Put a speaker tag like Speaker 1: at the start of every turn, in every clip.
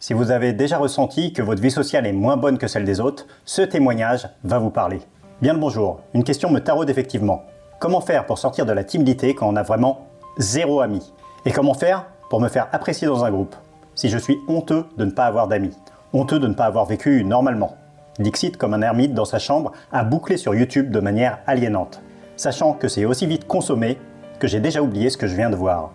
Speaker 1: Si vous avez déjà ressenti que votre vie sociale est moins bonne que celle des autres, ce témoignage va vous parler. Bien le bonjour, une question me taraude effectivement. Comment faire pour sortir de la timidité quand on a vraiment zéro ami? Et comment faire pour me faire apprécier dans un groupe si je suis honteux de ne pas avoir d'amis, honteux de ne pas avoir vécu normalement? Dixit, comme un ermite dans sa chambre, a bouclé sur YouTube de manière aliénante, sachant que c'est aussi vite consommé que j'ai déjà oublié ce que je viens de voir.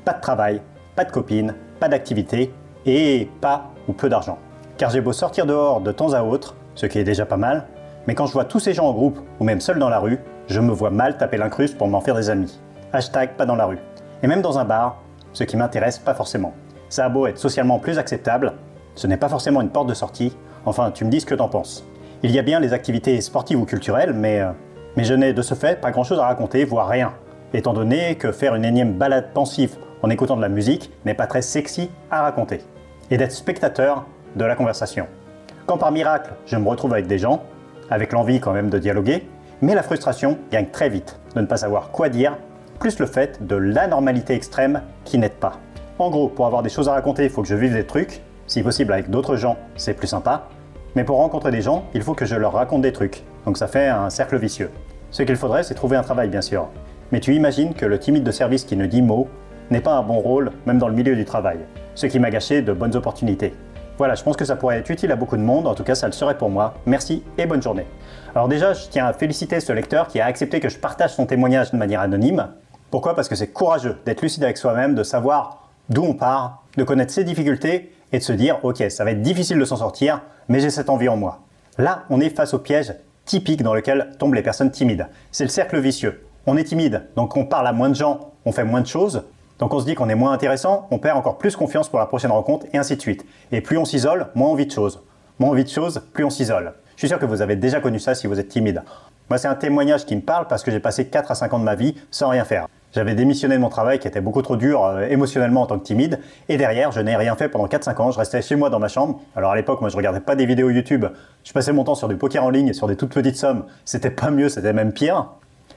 Speaker 1: Pas de travail, pas de copine, pas d'activité et pas ou peu d'argent. Car j'ai beau sortir dehors de temps à autre, ce qui est déjà pas mal, mais quand je vois tous ces gens en groupe ou même seul dans la rue, je me vois mal taper l'incruste pour m'en faire des amis. Hashtag pas dans la rue. Et même dans un bar, ce qui m'intéresse pas forcément. Ça a beau être socialement plus acceptable, ce n'est pas forcément une porte de sortie. Enfin, tu me dis ce que t'en penses. Il y a bien les activités sportives ou culturelles, mais je n'ai de ce fait pas grand chose à raconter, voire rien. Étant donné que faire une énième balade pensive en écoutant de la musique n'est pas très sexy à raconter. Et d'être spectateur de la conversation. Quand par miracle, je me retrouve avec des gens, avec l'envie quand même de dialoguer, mais la frustration gagne très vite de ne pas savoir quoi dire, plus le fait de l'anormalité extrême qui n'aide pas. En gros, pour avoir des choses à raconter, il faut que je vive des trucs, si possible avec d'autres gens, c'est plus sympa, mais pour rencontrer des gens, il faut que je leur raconte des trucs, donc ça fait un cercle vicieux. Ce qu'il faudrait, c'est trouver un travail bien sûr. Mais tu imagines que le timide de service qui ne dit mot n'est pas un bon rôle, même dans le milieu du travail, ce qui m'a gâché de bonnes opportunités. Voilà, je pense que ça pourrait être utile à beaucoup de monde, en tout cas ça le serait pour moi. Merci et bonne journée. Alors déjà, je tiens à féliciter ce lecteur qui a accepté que je partage son témoignage de manière anonyme. Pourquoi? Parce que c'est courageux d'être lucide avec soi-même, de savoir d'où on part, de connaître ses difficultés et de se dire « Ok, ça va être difficile de s'en sortir, mais j'ai cette envie en moi ». Là, on est face au piège typique dans lequel tombent les personnes timides. C'est le cercle vicieux. On est timide, donc on parle à moins de gens, on fait moins de choses. Donc on se dit qu'on est moins intéressant, on perd encore plus confiance pour la prochaine rencontre et ainsi de suite. Et plus on s'isole, moins envie de choses. Moins envie de choses, plus on s'isole. Je suis sûr que vous avez déjà connu ça si vous êtes timide. Moi, c'est un témoignage qui me parle parce que j'ai passé 4 à 5 ans de ma vie sans rien faire. J'avais démissionné de mon travail qui était beaucoup trop dur émotionnellement en tant que timide. Et derrière, je n'ai rien fait pendant 4-5 ans. Je restais chez moi dans ma chambre. Alors à l'époque, moi, je regardais pas des vidéos YouTube. Je passais mon temps sur du poker en ligne, sur des toutes petites sommes. C'était pas mieux, c'était même pire.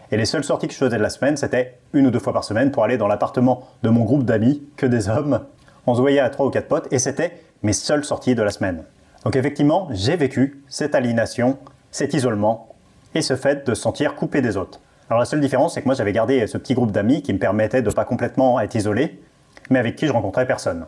Speaker 1: Et les seules sorties que je faisais de la semaine, c'était 1 ou 2 fois par semaine pour aller dans l'appartement de mon groupe d'amis, que des hommes. On se voyait à 3 ou 4 potes et c'était mes seules sorties de la semaine. Donc effectivement, j'ai vécu cette aliénation, cet isolement et ce fait de se sentir coupé des autres. Alors la seule différence, c'est que moi j'avais gardé ce petit groupe d'amis qui me permettait de pas complètement être isolé, mais avec qui je rencontrais personne.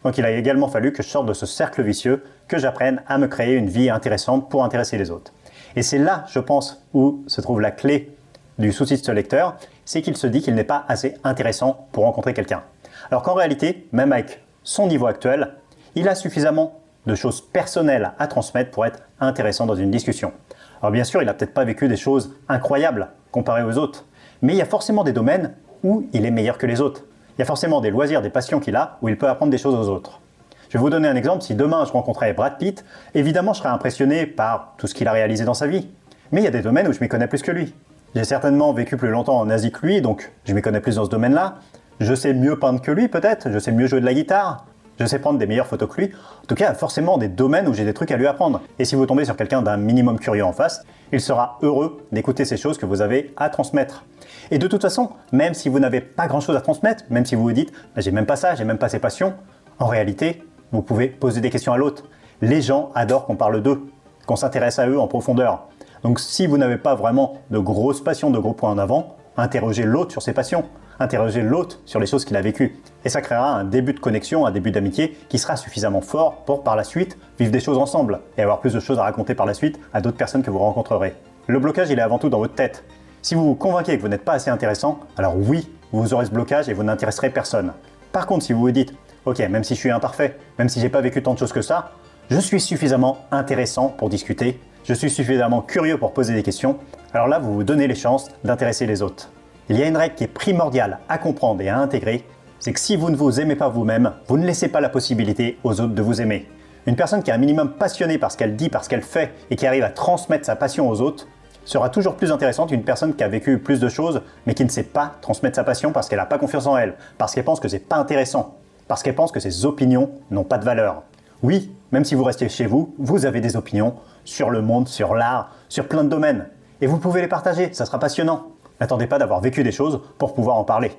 Speaker 1: Donc il a également fallu que je sorte de ce cercle vicieux, que j'apprenne à me créer une vie intéressante pour intéresser les autres. Et c'est là, je pense, où se trouve la clé du souci de ce lecteur, c'est qu'il se dit qu'il n'est pas assez intéressant pour rencontrer quelqu'un. Alors qu'en réalité, même avec son niveau actuel, il a suffisamment de choses personnelles à transmettre pour être intéressant dans une discussion. Alors bien sûr, il n'a peut-être pas vécu des choses incroyables comparées aux autres, mais il y a forcément des domaines où il est meilleur que les autres. Il y a forcément des loisirs, des passions qu'il a, où il peut apprendre des choses aux autres. Je vais vous donner un exemple. Si demain je rencontrais Brad Pitt, évidemment je serais impressionné par tout ce qu'il a réalisé dans sa vie. Mais il y a des domaines où je m'y connais plus que lui. J'ai certainement vécu plus longtemps en Asie que lui, donc je m'y connais plus dans ce domaine-là. Je sais mieux peindre que lui peut-être, je sais mieux jouer de la guitare, je sais prendre des meilleures photos que lui. En tout cas, il y a forcément des domaines où j'ai des trucs à lui apprendre. Et si vous tombez sur quelqu'un d'un minimum curieux en face, il sera heureux d'écouter ces choses que vous avez à transmettre. Et de toute façon, même si vous n'avez pas grand-chose à transmettre, même si vous vous dites « j'ai même pas ça, j'ai même pas ces passions », en réalité, vous pouvez poser des questions à l'autre. Les gens adorent qu'on parle d'eux, qu'on s'intéresse à eux en profondeur. Donc si vous n'avez pas vraiment de grosses passions, de gros points en avant, interrogez l'autre sur ses passions. Interrogez l'autre sur les choses qu'il a vécues. Et ça créera un début de connexion, un début d'amitié qui sera suffisamment fort pour par la suite vivre des choses ensemble et avoir plus de choses à raconter par la suite à d'autres personnes que vous rencontrerez. Le blocage, il est avant tout dans votre tête. Si vous vous convainquez que vous n'êtes pas assez intéressant, alors oui, vous aurez ce blocage et vous n'intéresserez personne. Par contre, si vous vous dites « Ok, même si je suis imparfait, même si j'ai pas vécu tant de choses que ça, je suis suffisamment intéressant pour discuter, je suis suffisamment curieux pour poser des questions », alors là, vous vous donnez les chances d'intéresser les autres. Il y a une règle qui est primordiale à comprendre et à intégrer, c'est que si vous ne vous aimez pas vous-même, vous ne laissez pas la possibilité aux autres de vous aimer. Une personne qui est un minimum passionnée par ce qu'elle dit, par ce qu'elle fait et qui arrive à transmettre sa passion aux autres sera toujours plus intéressante qu'une personne qui a vécu plus de choses mais qui ne sait pas transmettre sa passion parce qu'elle n'a pas confiance en elle, parce qu'elle pense que c'est pas intéressant, parce qu'elle pense que ses opinions n'ont pas de valeur. Oui, même si vous restez chez vous, vous avez des opinions sur le monde, sur l'art, sur plein de domaines. Et vous pouvez les partager, ça sera passionnant. N'attendez pas d'avoir vécu des choses pour pouvoir en parler.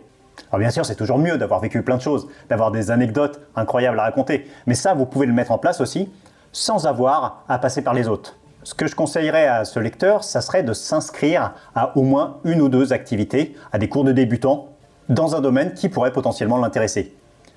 Speaker 1: Alors bien sûr, c'est toujours mieux d'avoir vécu plein de choses, d'avoir des anecdotes incroyables à raconter, mais ça, vous pouvez le mettre en place aussi sans avoir à passer par les autres. Ce que je conseillerais à ce lecteur, ça serait de s'inscrire à au moins une ou deux activités, à des cours de débutants, dans un domaine qui pourrait potentiellement l'intéresser.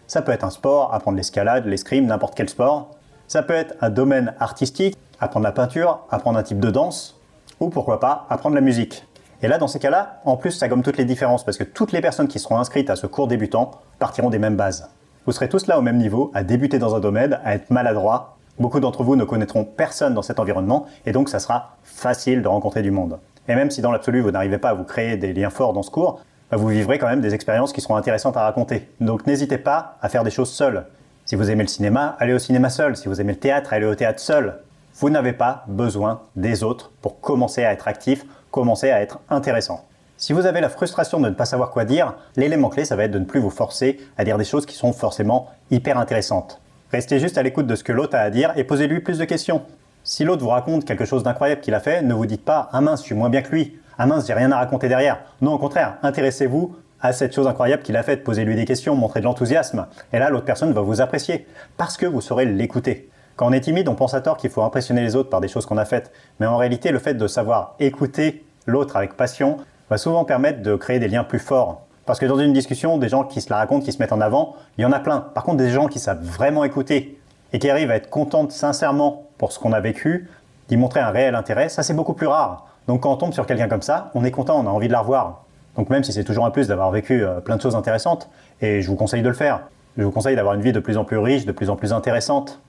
Speaker 1: Ça peut être un sport, apprendre l'escalade, l'escrime, n'importe quel sport. Ça peut être un domaine artistique, apprendre la peinture, apprendre un type de danse, ou pourquoi pas, apprendre la musique. Et là, dans ces cas-là, en plus, ça gomme toutes les différences, parce que toutes les personnes qui seront inscrites à ce cours débutant partiront des mêmes bases. Vous serez tous là au même niveau, à débuter dans un domaine, à être maladroit. Beaucoup d'entre vous ne connaîtront personne dans cet environnement, et donc ça sera facile de rencontrer du monde. Et même si dans l'absolu, vous n'arrivez pas à vous créer des liens forts dans ce cours, vous vivrez quand même des expériences qui seront intéressantes à raconter. Donc n'hésitez pas à faire des choses seuls. Si vous aimez le cinéma, allez au cinéma seul. Si vous aimez le théâtre, allez au théâtre seul. Vous n'avez pas besoin des autres pour commencer à être actif, commencer à être intéressant. Si vous avez la frustration de ne pas savoir quoi dire, l'élément clé, ça va être de ne plus vous forcer à dire des choses qui sont forcément hyper intéressantes. Restez juste à l'écoute de ce que l'autre a à dire et posez-lui plus de questions. Si l'autre vous raconte quelque chose d'incroyable qu'il a fait, ne vous dites pas « Ah mince, je suis moins bien que lui ». « Ah mince, j'ai rien à raconter derrière ». Non, au contraire, intéressez-vous à cette chose incroyable qu'il a faite, posez-lui des questions, montrez de l'enthousiasme. Et là, l'autre personne va vous apprécier, parce que vous saurez l'écouter. Quand on est timide, on pense à tort qu'il faut impressionner les autres par des choses qu'on a faites. Mais en réalité, le fait de savoir écouter l'autre avec passion va souvent permettre de créer des liens plus forts. Parce que dans une discussion, des gens qui se la racontent, qui se mettent en avant, il y en a plein. Par contre, des gens qui savent vraiment écouter et qui arrivent à être contents sincèrement pour ce qu'on a vécu, d'y montrer un réel intérêt, ça c'est beaucoup plus rare. Donc quand on tombe sur quelqu'un comme ça, on est content, on a envie de la revoir. Donc même si c'est toujours un plus d'avoir vécu plein de choses intéressantes, et je vous conseille de le faire, je vous conseille d'avoir une vie de plus en plus riche, de plus en plus intéressante.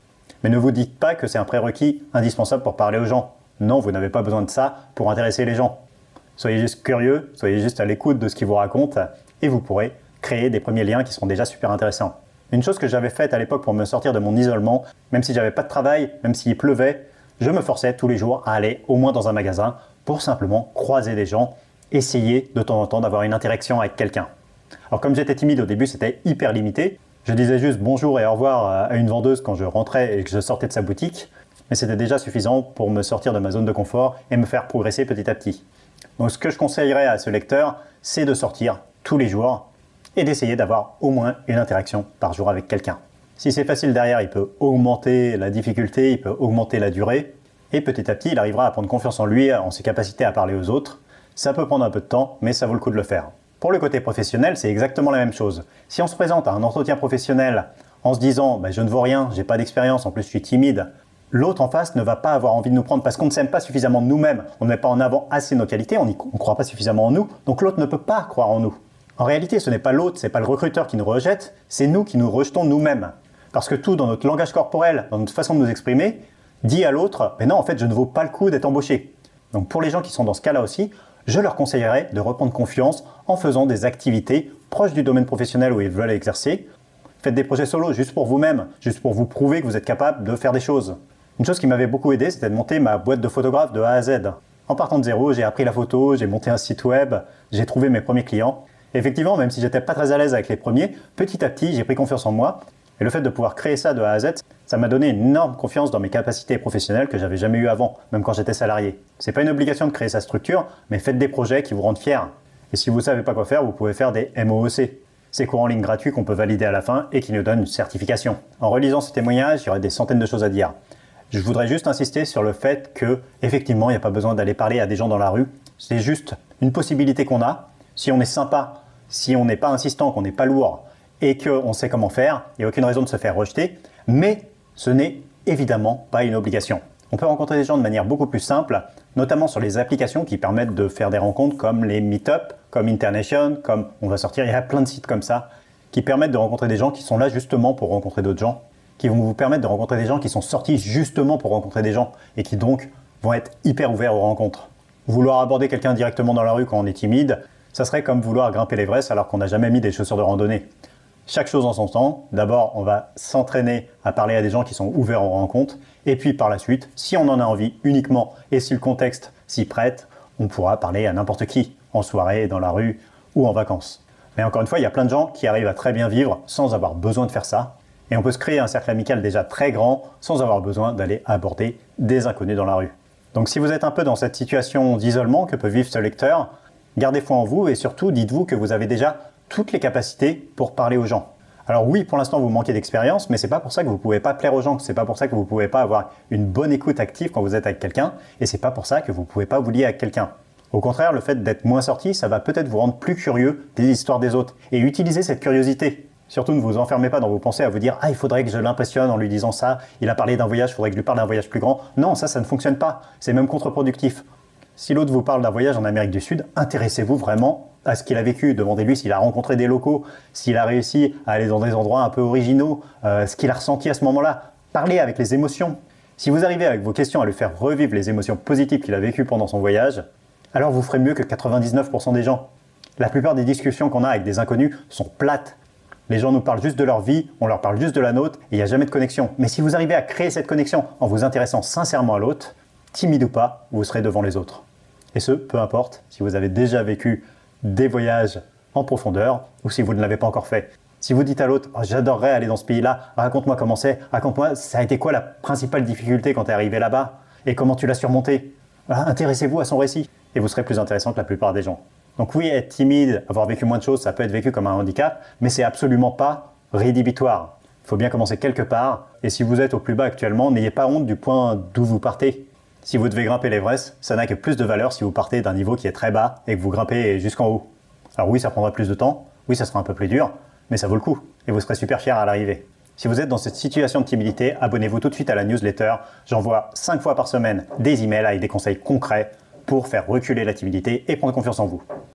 Speaker 1: Mais ne vous dites pas que c'est un prérequis indispensable pour parler aux gens. Non, vous n'avez pas besoin de ça pour intéresser les gens. Soyez juste curieux, soyez juste à l'écoute de ce qu'ils vous racontent, et vous pourrez créer des premiers liens qui seront déjà super intéressants. Une chose que j'avais faite à l'époque pour me sortir de mon isolement, même si j'avais pas de travail, même s'il pleuvait, je me forçais tous les jours à aller au moins dans un magasin pour simplement croiser des gens, essayer de temps en temps d'avoir une interaction avec quelqu'un. Alors comme j'étais timide au début, c'était hyper limité. Je disais juste bonjour et au revoir à une vendeuse quand je rentrais et que je sortais de sa boutique, mais c'était déjà suffisant pour me sortir de ma zone de confort et me faire progresser petit à petit. Donc ce que je conseillerais à ce lecteur, c'est de sortir tous les jours et d'essayer d'avoir au moins une interaction par jour avec quelqu'un. Si c'est facile derrière, il peut augmenter la difficulté, il peut augmenter la durée, et petit à petit, il arrivera à prendre confiance en lui, en ses capacités à parler aux autres. Ça peut prendre un peu de temps, mais ça vaut le coup de le faire. Pour le côté professionnel, c'est exactement la même chose. Si on se présente à un entretien professionnel en se disant « je ne vaux rien, j'ai pas d'expérience, en plus je suis timide », l'autre en face ne va pas avoir envie de nous prendre parce qu'on ne s'aime pas suffisamment de nous-mêmes, on ne met pas en avant assez nos qualités, on ne croit pas suffisamment en nous, donc l'autre ne peut pas croire en nous. En réalité, ce n'est pas l'autre, ce n'est pas le recruteur qui nous rejette, c'est nous qui nous rejetons nous-mêmes. Parce que tout dans notre langage corporel, dans notre façon de nous exprimer, dit à l'autre « mais non, en fait, je ne vaux pas le coup d'être embauché ». Donc pour les gens qui sont dans ce cas-là aussi, je leur conseillerais de reprendre confiance en faisant des activités proches du domaine professionnel où ils veulent exercer. Faites des projets solo juste pour vous-même, juste pour vous prouver que vous êtes capable de faire des choses. Une chose qui m'avait beaucoup aidé, c'était de monter ma boîte de photographe de A à Z. En partant de zéro, j'ai appris la photo, j'ai monté un site web, j'ai trouvé mes premiers clients. Et effectivement, même si j'étais pas très à l'aise avec les premiers, petit à petit, j'ai pris confiance en moi. Et le fait de pouvoir créer ça de A à Z, ça m'a donné une énorme confiance dans mes capacités professionnelles que j'avais jamais eu avant, même quand j'étais salarié. C'est pas une obligation de créer sa structure, mais faites des projets qui vous rendent fiers. Et si vous savez pas quoi faire, vous pouvez faire des MOOC. Ces cours en ligne gratuits qu'on peut valider à la fin et qui nous donnent une certification. En relisant ces témoignages, il y aurait des centaines de choses à dire. Je voudrais juste insister sur le fait que, effectivement, il n'y a pas besoin d'aller parler à des gens dans la rue. C'est juste une possibilité qu'on a. Si on est sympa, si on n'est pas insistant, qu'on n'est pas lourd et qu'on sait comment faire, il n'y a aucune raison de se faire rejeter. Mais ce n'est évidemment pas une obligation. On peut rencontrer des gens de manière beaucoup plus simple, notamment sur les applications qui permettent de faire des rencontres comme les Meetup, comme Internation, comme On va sortir. Il y a plein de sites comme ça qui permettent de rencontrer des gens qui sont là justement pour rencontrer d'autres gens, qui vont vous permettre de rencontrer des gens qui sont sortis justement pour rencontrer des gens et qui donc vont être hyper ouverts aux rencontres. Vouloir aborder quelqu'un directement dans la rue quand on est timide, ça serait comme vouloir grimper l'Everest alors qu'on n'a jamais mis des chaussures de randonnée. Chaque chose en son temps. D'abord, on va s'entraîner à parler à des gens qui sont ouverts aux rencontres. Et puis par la suite, si on en a envie uniquement et si le contexte s'y prête, on pourra parler à n'importe qui, en soirée, dans la rue ou en vacances. Mais encore une fois, il y a plein de gens qui arrivent à très bien vivre sans avoir besoin de faire ça. Et on peut se créer un cercle amical déjà très grand sans avoir besoin d'aller aborder des inconnus dans la rue. Donc si vous êtes un peu dans cette situation d'isolement que peut vivre ce lecteur, gardez foi en vous et surtout dites-vous que vous avez déjà toutes les capacités pour parler aux gens. Alors oui, pour l'instant, vous manquez d'expérience, mais c'est pas pour ça que vous pouvez pas plaire aux gens. C'est pas pour ça que vous pouvez pas avoir une bonne écoute active quand vous êtes avec quelqu'un, et c'est pas pour ça que vous pouvez pas vous lier avec quelqu'un. Au contraire, le fait d'être moins sorti, ça va peut-être vous rendre plus curieux des histoires des autres. Et utilisez cette curiosité. Surtout, ne vous enfermez pas dans vos pensées à vous dire « Ah, il faudrait que je l'impressionne en lui disant ça, il a parlé d'un voyage, il faudrait que je lui parle d'un voyage plus grand. » Non, ça ne fonctionne pas. C'est même contre-productif. Si l'autre vous parle d'un voyage en Amérique du Sud, intéressez-vous vraiment à ce qu'il a vécu. Demandez-lui s'il a rencontré des locaux, s'il a réussi à aller dans des endroits un peu originaux, ce qu'il a ressenti à ce moment-là. Parlez avec les émotions. Si vous arrivez avec vos questions à lui faire revivre les émotions positives qu'il a vécues pendant son voyage, alors vous ferez mieux que 99% des gens. La plupart des discussions qu'on a avec des inconnus sont plates. Les gens nous parlent juste de leur vie, on leur parle juste de la nôtre et il n'y a jamais de connexion. Mais si vous arrivez à créer cette connexion en vous intéressant sincèrement à l'autre, timide ou pas, vous serez devant les autres. Et ce, peu importe si vous avez déjà vécu des voyages en profondeur ou si vous ne l'avez pas encore fait. Si vous dites à l'autre oh, « j'adorerais aller dans ce pays-là, raconte-moi comment c'est, raconte-moi ça a été quoi la principale difficulté quand tu es arrivé là-bas et comment tu l'as surmonté ?» Intéressez-vous à son récit et vous serez plus intéressant que la plupart des gens. Donc oui, être timide, avoir vécu moins de choses, ça peut être vécu comme un handicap, mais c'est absolument pas rédhibitoire. Il faut bien commencer quelque part, et si vous êtes au plus bas actuellement, n'ayez pas honte du point d'où vous partez. Si vous devez grimper l'Everest, ça n'a que plus de valeur si vous partez d'un niveau qui est très bas et que vous grimpez jusqu'en haut. Alors oui, ça prendra plus de temps, oui, ça sera un peu plus dur, mais ça vaut le coup, et vous serez super fier à l'arrivée. Si vous êtes dans cette situation de timidité, abonnez-vous tout de suite à la newsletter. J'envoie 5 fois par semaine des emails avec des conseils concrets pour faire reculer la timidité et prendre confiance en vous.